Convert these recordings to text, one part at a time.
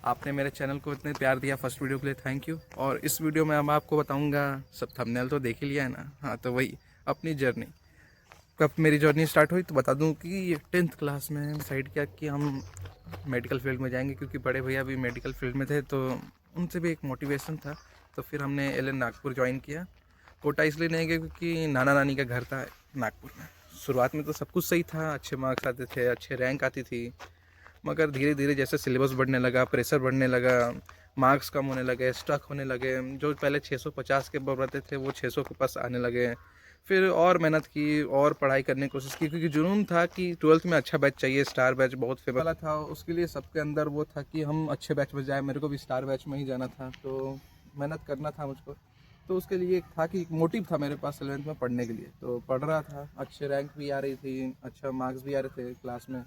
आपने मेरे चैनल को इतने प्यार दिया फर्स्ट वीडियो के लिए, थैंक यू। और इस वीडियो में अब आपको बताऊंगा, सब थंबनेल तो देख ही लिया है ना। हाँ, तो वही अपनी जर्नी, कब मेरी जर्नी स्टार्ट हुई तो बता दूं कि 10th क्लास में डिसाइड किया कि हम मेडिकल फील्ड में जाएंगे, क्योंकि बड़े भैया भी मेडिकल फील्ड में थे तो उनसे भी एक मोटिवेशन था। तो फिर हमने एल नागपुर ज्वाइन किया। कोटा इसलिए नहीं गया क्योंकि नाना नानी का घर था नागपुर में। शुरुआत में तो सब कुछ सही था, अच्छे मार्क्स आते थे, अच्छे रैंक आती थी, मगर धीरे धीरे जैसे सिलेबस बढ़ने लगा, प्रेशर बढ़ने लगा, मार्क्स कम होने लगे, स्टक होने लगे, जो पहले 650 के बढ़ते थे वो 600 के पास आने लगे। फिर और मेहनत की और पढ़ाई करने की कोशिश की, क्योंकि जुनून था कि 12th में अच्छा बैच चाहिए, स्टार बैच बहुत फेमस वाला था, उसके लिए सबके अंदर वो था कि हम अच्छे बैच में जाए। मेरे को भी स्टार बैच में ही जाना था, तो मेहनत करना था मुझको। तो उसके लिए एक था कि एक मोटिव था मेरे पास 11th में पढ़ने के लिए, तो पढ़ रहा था, अच्छे रैंक भी आ रही थी, अच्छा मार्क्स भी आ रहे थे क्लास में।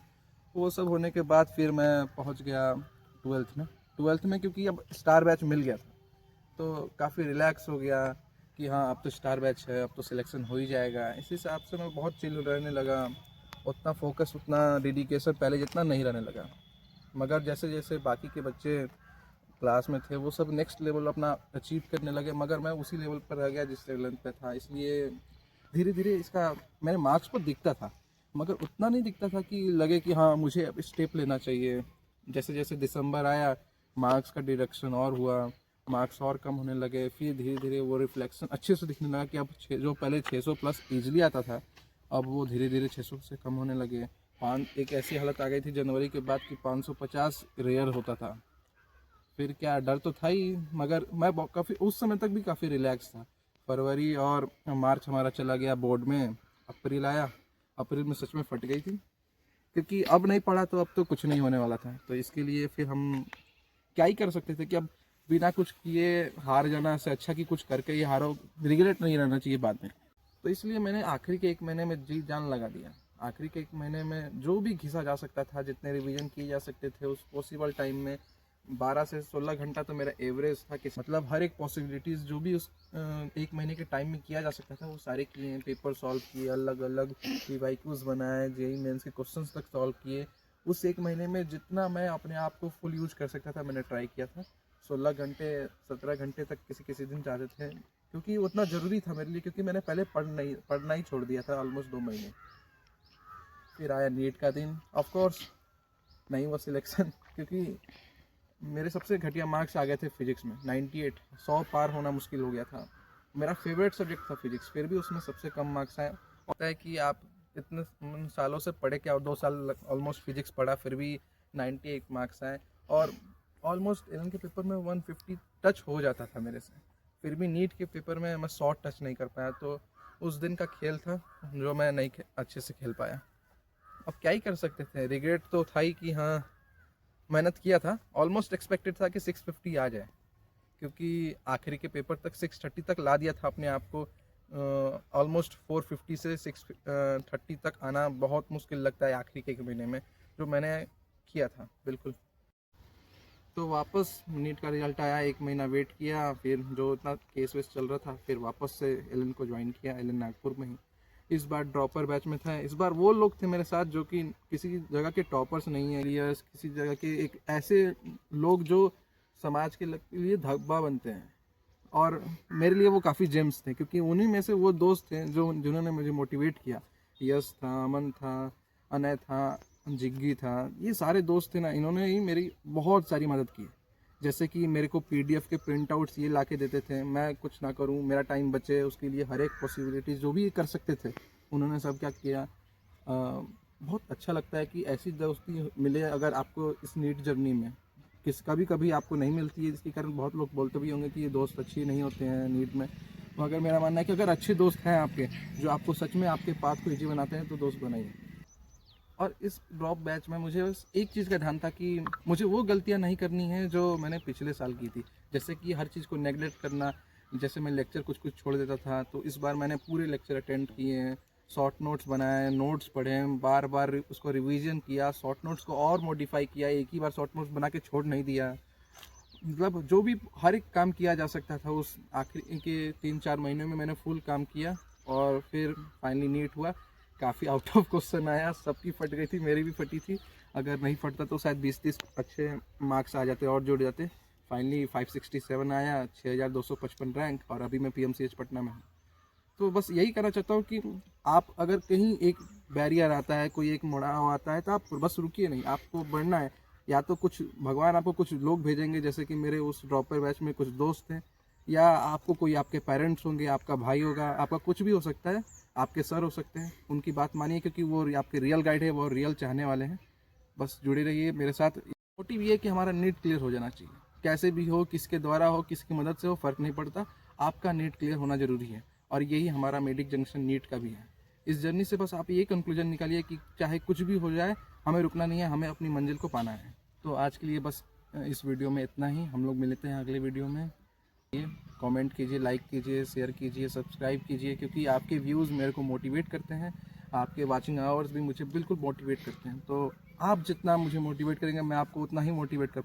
वो सब होने के बाद फिर मैं पहुंच गया 12th में क्योंकि अब स्टार बैच मिल गया था, तो काफ़ी रिलैक्स हो गया कि हाँ अब तो स्टार बैच है, अब तो सिलेक्शन हो ही जाएगा। इस हिसाब से मैं बहुत चिल रहने लगा, उतना फोकस, उतना डेडिकेशन पहले जितना नहीं रहने लगा। मगर जैसे जैसे बाकी के बच्चे क्लास में थे वो सब नेक्स्ट लेवल अपना अचीव करने लगे, मगर मैं उसी लेवल पर रह गया जिस लेवल पे था। इसलिए धीरे धीरे इसका मेरे मार्क्स पर दिखता था, मगर उतना नहीं दिखता था कि लगे कि हाँ मुझे अब स्टेप लेना चाहिए। जैसे जैसे दिसंबर आया, मार्क्स का डिडक्शन और हुआ, मार्क्स और कम होने लगे, फिर धीरे धीरे वो रिफ्लेक्शन अच्छे से दिखने लगा कि अब जो पहले 600 प्लस ईजिली आता था, अब वो धीरे धीरे 600 से कम होने लगे। पाँच एक ऐसी हालत आ गई थी जनवरी के बाद कि 550 रेयर होता था। फिर क्या, डर तो था ही, मगर मैं काफ़ी उस समय तक भी काफ़ी रिलैक्स था। फरवरी और मार्च हमारा चला गया बोर्ड में, अप्रैल आया, अप्रैल में सच में फट गई थी, क्योंकि अब नहीं पढ़ा तो अब तो कुछ नहीं होने वाला था। तो इसके लिए फिर हम क्या ही कर सकते थे कि अब बिना कुछ किए हार जाना से अच्छा कि कुछ करके ही हारो, रिग्रेट नहीं रहना चाहिए बाद में। तो इसलिए मैंने आखिरी के 1 महीने में जी जान लगा दिया। आखिरी के 1 महीने में जो भी घिसा जा सकता था, जितने रिवीजन किए जा सकते थे उस पॉसिबल टाइम में, 12 से 16 घंटा तो मेरा एवरेज था कि मतलब हर एक पॉसिबिलिटीज़ जो भी उस 1 महीने के टाइम में किया जा सकता था वो सारे किए हैं। पेपर सॉल्व किए, अलग अलग पीवाईक्यूज़ बनाए, जेई मेंस के क्वेश्चंस तक सॉल्व किए। उस 1 महीने में जितना मैं अपने आप को फुल यूज कर सकता था मैंने ट्राई किया था। 16 घंटे, 17 घंटे तक किसी किसी दिन जाते थे, क्योंकि उतना ज़रूरी था मेरे लिए, क्योंकि मैंने पहले पढ़ना ही छोड़ दिया था ऑलमोस्ट 2 महीने। फिर आया नीट का दिन, ऑफ कोर्स नहीं हुआ सिलेक्शन, क्योंकि मेरे सबसे घटिया मार्क्स आ गए थे फिजिक्स में 98। 100 पार होना मुश्किल हो गया था। मेरा फेवरेट सब्जेक्ट था फिजिक्स, फिर भी उसमें सबसे कम मार्क्स आए। होता है कि आप इतने सालों से पढ़े क्या, और 2 साल ऑलमोस्ट फिजिक्स पढ़ा, फिर भी 98 मार्क्स आए। और ऑलमोस्ट 11 के पेपर में 150 टच हो जाता था मेरे से, फिर भी नीट के पेपर में मैं 100 टच नहीं कर पाया। तो उस दिन का खेल था जो मैं नहीं अच्छे से खेल पाया। अब क्या ही कर सकते थे, रिग्रेट तो था ही कि हाँ मेहनत किया था, ऑलमोस्ट एक्सपेक्टेड था कि 650 आ जाए, क्योंकि आखिरी के पेपर तक 630 तक ला दिया था अपने आप को। ऑलमोस्ट 450 से 630 तक आना बहुत मुश्किल लगता है आखिरी के 1 महीने में, जो मैंने किया था बिल्कुल। तो वापस नीट का रिजल्ट आया, 1 महीना वेट किया, फिर जो इतना केस वेस चल रहा था, फिर वापस से एलन को ज्वाइन किया, एलन नागपुर में ही। इस बार ड्रॉपर बैच में था। इस बार वो लोग थे मेरे साथ जो कि किसी जगह के टॉपर्स नहीं है, या किसी जगह के एक ऐसे लोग जो समाज के लिए धब्बा बनते हैं। और मेरे लिए वो काफ़ी जेम्स थे, क्योंकि उन्हीं में से वो दोस्त थे जो जिन्होंने मुझे मोटिवेट किया। यश था, अमन था, अनय था, जिग्गी था, ये सारे दोस्त थे ना, इन्होंने ही मेरी बहुत सारी मदद की। जैसे कि मेरे को पीडीएफ के प्रिंट आउट्स ये ला के देते थे, मैं कुछ ना करूँ, मेरा टाइम बचे, उसके लिए हर एक पॉसिबिलिटीज़ जो भी कर सकते थे उन्होंने सब क्या किया। बहुत अच्छा लगता है कि ऐसी दोस्ती मिले अगर आपको इस नीट जर्नी में। कभी कभी आपको नहीं मिलती है, जिसके कारण बहुत लोग बोलते भी होंगे कि ये दोस्त अच्छे नहीं होते हैं नीट में, मगर मेरा मानना है कि अगर अच्छे दोस्त हैं आपके, जो आपको सच में आपके पाथ को ईजी बनाते हैं, तो दोस्त बनाइए। और इस ड्रॉप बैच में मुझे बस एक चीज़ का ध्यान था कि मुझे वो गलतियां नहीं करनी है जो मैंने पिछले साल की थी, जैसे कि हर चीज़ को नेगलेक्ट करना। जैसे मैं लेक्चर कुछ कुछ छोड़ देता था, तो इस बार मैंने पूरे लेक्चर अटेंड किए हैं, शॉर्ट नोट्स बनाए, नोट्स पढ़े, बार बार उसको रिवीजन किया, शॉर्ट नोट्स को और मॉडिफाई किया, एक ही बार शॉर्ट नोट्स बना के छोड़ नहीं दिया। मतलब जो भी हर एक काम किया जा सकता था उस आखिरी के 3-4 महीने में मैंने फुल काम किया। और फिर फाइनली नीट हुआ, काफ़ी आउट ऑफ क्वेश्चन आया, सबकी फट गई थी, मेरी भी फटी थी। अगर नहीं पढ़ता तो शायद 20-30 अच्छे मार्क्स आ जाते और जुड़ जाते। फाइनली 567 आया, 6255 रैंक, और अभी मैं PMCH पटना में हूँ। तो बस यही कहना चाहता हूँ कि आप अगर कहीं एक बैरियर आता है, कोई एक मुड़ाव आता है, तो आप बस रुकिए नहीं, आपको बढ़ना है। या तो कुछ भगवान आपको कुछ लोग भेजेंगे, जैसे कि मेरे उस ड्रॉपर बैच में कुछ दोस्त हैं, या आपको कोई आपके पेरेंट्स होंगे, आपका भाई होगा, आपका कुछ भी हो सकता है, आपके सर हो सकते हैं, उनकी बात मानिए, क्योंकि वो आपके रियल गाइड है, वो रियल चाहने वाले हैं। बस जुड़े रहिए मेरे साथ। मोटिव ये है कि हमारा नीट क्लियर हो जाना चाहिए, कैसे भी हो, किसके द्वारा हो, किसकी मदद से हो, फ़र्क नहीं पड़ता, आपका नीट क्लियर होना ज़रूरी है। और यही हमारा मेडिक जंक्शन नीट का भी है। इस जर्नी से बस आप ये कंक्लूजन निकालिए कि चाहे कुछ भी हो जाए, हमें रुकना नहीं है, हमें अपनी मंजिल को पाना है। तो आज के लिए बस इस वीडियो में इतना ही। हम लोग मिलते हैं अगले वीडियो में। कमेंट कीजिए, लाइक कीजिए, शेयर कीजिए, सब्सक्राइब कीजिए, क्योंकि आपके व्यूज़ मेरे को मोटिवेट करते हैं, आपके वाचिंग आवर्स भी मुझे बिल्कुल मोटिवेट करते हैं। तो आप जितना मुझे मोटिवेट करेंगे, मैं आपको उतना ही मोटिवेट कर पाऊँगा।